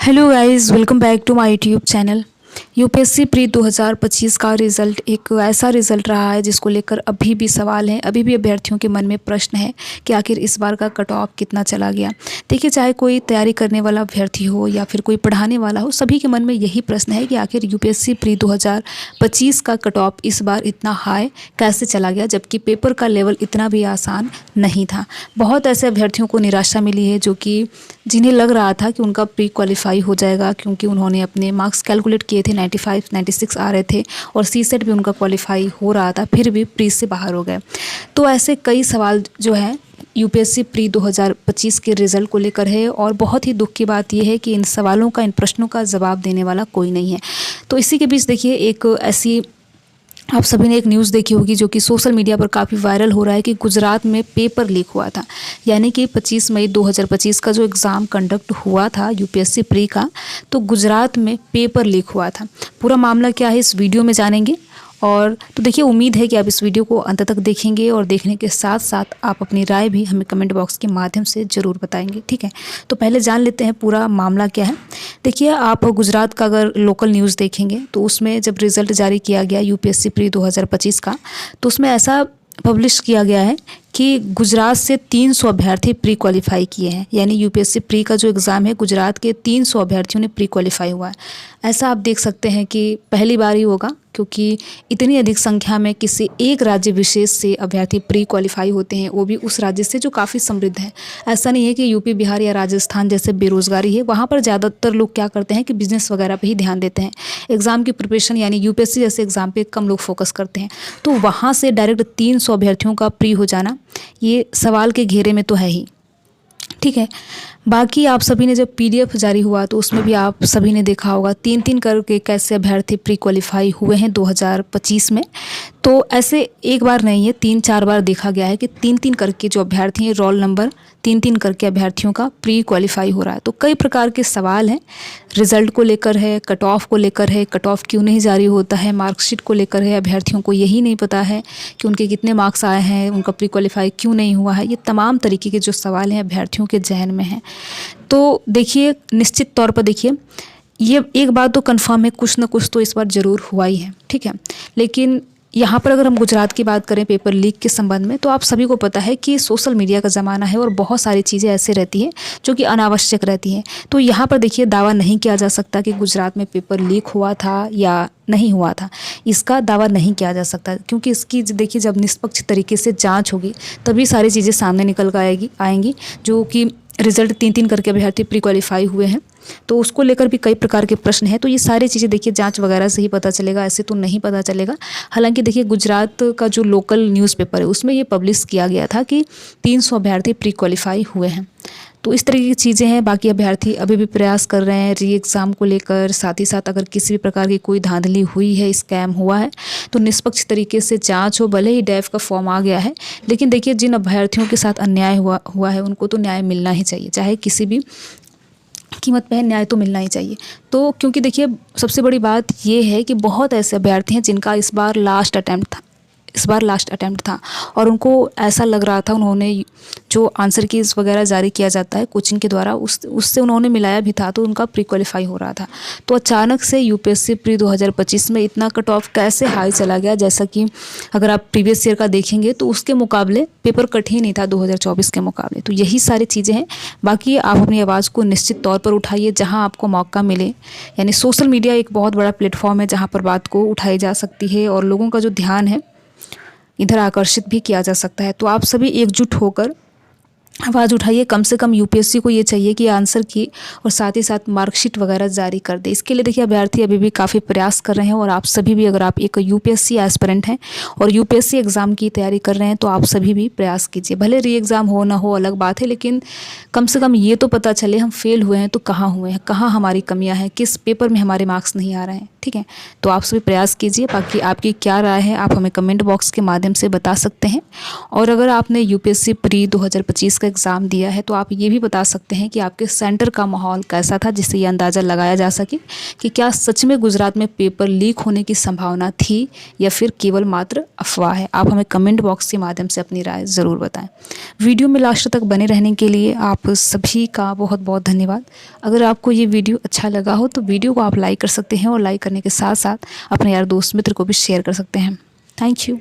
Hello guys, welcome back to my YouTube channel. UPSC pre 2025 का result एक ऐसा result रहा है जिसको लेकर अभी भी सवाल हैं, अभी भी अभ्यर्थियों के मन में प्रश्न है कि आखिर इस बार का कट ऑफ कितना चला गया। देखिए, चाहे कोई तैयारी करने वाला अभ्यर्थी हो या फिर कोई पढ़ाने वाला हो, सभी के मन में यही प्रश्न है कि आखिर यूपीएससी प्री 2025 का कट ऑफ इस बार इतना हाई कैसे चला गया, जबकि पेपर का लेवल इतना भी आसान नहीं था। बहुत ऐसे अभ्यर्थियों को निराशा मिली है जिन्हें लग रहा था कि उनका प्री क्वालिफाई हो जाएगा, क्योंकि उन्होंने अपने मार्क्स कैलकुलेट किए थे, 95 96 आ रहे थे और सीसेट भी उनका क्वालिफाई हो रहा था, फिर भी प्री से बाहर हो गए। तो ऐसे कई सवाल जो हैं यूपीएससी प्री 2025 के रिज़ल्ट को लेकर है और बहुत ही दुख की बात यह है कि इन सवालों का, इन प्रश्नों का जवाब देने वाला कोई नहीं है। तो इसी के बीच देखिए, एक ऐसी आप सभी ने एक न्यूज़ देखी होगी जो कि सोशल मीडिया पर काफ़ी वायरल हो रहा है कि गुजरात में पेपर लीक हुआ था। यानी कि 25 मई 2025 का जो एग्ज़ाम कंडक्ट हुआ था यूपीएससी प्री का, तो गुजरात में पेपर लीक हुआ था। पूरा मामला क्या है इस वीडियो में जानेंगे। और तो देखिए, उम्मीद है कि आप इस वीडियो को अंत तक देखेंगे और देखने के साथ साथ आप अपनी राय भी हमें कमेंट बॉक्स के माध्यम से ज़रूर बताएंगे, ठीक है। तो पहले जान लेते हैं पूरा मामला क्या है। देखिए, आप गुजरात का अगर लोकल न्यूज़ देखेंगे तो उसमें जब रिज़ल्ट जारी किया गया यूपीएससी प्री 2025 का, तो उसमें ऐसा पब्लिश किया गया है कि गुजरात से 300 अभ्यर्थी प्री क्वालिफाई किए हैं। यानी यूपीएससी प्री का जो एग्ज़ाम है, गुजरात के 300 अभ्यर्थियों ने प्री क्वालिफाई हुआ है। ऐसा आप देख सकते हैं कि पहली बार ही होगा, क्योंकि इतनी अधिक संख्या में किसी एक राज्य विशेष से अभ्यर्थी प्री क्वालिफाई होते हैं, वो भी उस राज्य से जो काफ़ी समृद्ध है। ऐसा नहीं है कि यूपी, बिहार या राजस्थान जैसे बेरोज़गारी है, वहाँ पर ज़्यादातर लोग क्या करते हैं कि बिज़नेस वगैरह पे ही ध्यान देते हैं। एग्ज़ाम की प्रिपरेशन यानी यूपीएससी जैसे एग्ज़ाम पे कम लोग फोकस करते हैं। तो वहाँ से डायरेक्ट 300 अभ्यर्थियों का प्री हो जाना, ये सवाल के घेरे में तो है ही, ठीक है। बाकी आप सभी ने जब पीडीएफ जारी हुआ तो उसमें भी आप सभी ने देखा होगा 3-3 करके कैसे अभ्यर्थी प्री क्वालिफाई हुए हैं 2025 में। तो ऐसे एक बार नहीं है, 3-4 बार देखा गया है कि 3-3 करके जो अभ्यर्थी हैं, रोल नंबर 3-3 करके अभ्यर्थियों का प्री क्वालिफाई हो रहा है। तो कई प्रकार के सवाल हैं, रिज़ल्ट को लेकर है, कट ऑफ को लेकर है, कट ऑफ क्यों नहीं जारी होता है, मार्कशीट को लेकर है, अभ्यर्थियों को यही नहीं पता है कि उनके कितने मार्क्स आए हैं, उनका प्री क्वालिफाई क्यों नहीं हुआ है। ये तमाम तरीके के जो सवाल हैं अभ्यर्थियों के जहन में हैं। तो देखिए, निश्चित तौर पर देखिए, ये एक बात तो कन्फर्म है, कुछ ना कुछ तो इस बार ज़रूर हुआ ही है, ठीक है। लेकिन यहाँ पर अगर हम गुजरात की बात करें पेपर लीक के संबंध में, तो आप सभी को पता है कि सोशल मीडिया का ज़माना है और बहुत सारी चीज़ें ऐसे रहती हैं जो कि अनावश्यक रहती हैं। तो यहाँ पर देखिए, दावा नहीं किया जा सकता कि गुजरात में पेपर लीक हुआ था या नहीं हुआ था। इसका दावा नहीं किया जा सकता, क्योंकि इसकी देखिए, जब निष्पक्ष तरीके से जाँच होगी तभी सारी चीज़ें सामने निकल कर आएंगी। जो कि रिज़ल्ट 3-3 करके अभ्यर्थी प्री क्वालिफाई हुए हैं, तो उसको लेकर भी कई प्रकार के प्रश्न हैं। तो ये सारी चीज़ें देखिए जांच वगैरह से ही पता चलेगा, ऐसे तो नहीं पता चलेगा। हालांकि देखिए, गुजरात का जो लोकल न्यूज़पेपर है उसमें ये पब्लिश किया गया था कि 300 अभ्यर्थी प्री क्वालिफाई हुए हैं। तो इस तरह की चीज़ें हैं। बाकी अभ्यर्थी अभी भी प्रयास कर रहे हैं री एग्ज़ाम को लेकर। साथ ही साथ अगर किसी भी प्रकार की कोई धांधली हुई है, स्कैम हुआ है, तो निष्पक्ष तरीके से जांच हो। भले ही डैफ का फॉर्म आ गया है, लेकिन देखिए, जिन अभ्यर्थियों के साथ अन्याय हुआ है उनको तो न्याय मिलना ही चाहिए, चाहे किसी भी कीमत पे है, न्याय तो मिलना ही चाहिए। तो क्योंकि देखिए, सबसे बड़ी बात ये है कि बहुत ऐसे अभ्यर्थी हैं जिनका इस बार लास्ट अटैम्प्ट था और उनको ऐसा लग रहा था, उन्होंने जो आंसर कीज़ वगैरह जारी किया जाता है कोचिंग के द्वारा, उससे उन्होंने मिलाया भी था, तो उनका प्री क्वालिफाई हो रहा था। तो अचानक से यूपीएससी प्री 2025 में इतना कट ऑफ कैसे हाई चला गया। जैसा कि अगर आप प्रीवियस ईयर का देखेंगे तो उसके मुकाबले पेपर कठिन ही था 2024 के मुकाबले। तो यही सारी चीज़ें हैं। बाकी आप अपनी आवाज़ को निश्चित तौर पर उठाइए जहाँ आपको मौका मिले। यानी सोशल मीडिया एक बहुत बड़ा प्लेटफॉर्म है जहाँ पर बात को उठाई जा सकती है और लोगों का जो ध्यान है इधर आकर्षित भी किया जा सकता है। तो आप सभी एकजुट होकर आवाज़ उठाइए। कम से कम यूपीएससी को ये चाहिए कि आंसर की और साथ ही साथ मार्कशीट वगैरह जारी कर दे। इसके लिए देखिए, अभ्यर्थी अभी भी काफ़ी प्रयास कर रहे हैं और आप सभी भी, अगर आप एक यूपीएससी एस्पिरेंट हैं और यूपीएससी एग्ज़ाम की तैयारी कर रहे हैं, तो आप सभी भी प्रयास कीजिए। भले री एग्ज़ाम हो ना हो अलग बात है, लेकिन कम से कम ये तो पता चले हम फेल हुए हैं तो कहाँ हुए हैं, कहाँ हमारी कमियाँ हैं, किस पेपर में हमारे मार्क्स नहीं आ रहे हैं, ठीक है। ठीक है। तो आप सभी प्रयास कीजिए, बाकी आपकी क्या राय है आप हमें कमेंट बॉक्स के माध्यम से बता सकते हैं। और अगर आपने यूपीएससी प्री 2025 का एग्ज़ाम दिया है तो आप ये भी बता सकते हैं कि आपके सेंटर का माहौल कैसा था, जिससे ये अंदाज़ा लगाया जा सके कि क्या सच में गुजरात में पेपर लीक होने की संभावना थी या फिर केवल मात्र अफवाह है। आप हमें कमेंट बॉक्स के माध्यम से अपनी राय ज़रूर बताएं। वीडियो में लास्ट तक बने रहने के लिए आप सभी का बहुत बहुत धन्यवाद। अगर आपको ये वीडियो अच्छा लगा हो तो वीडियो को आप लाइक कर सकते हैं और लाइक करने के साथ साथ अपने यार दोस्त मित्र को भी शेयर कर सकते हैं। Thank you.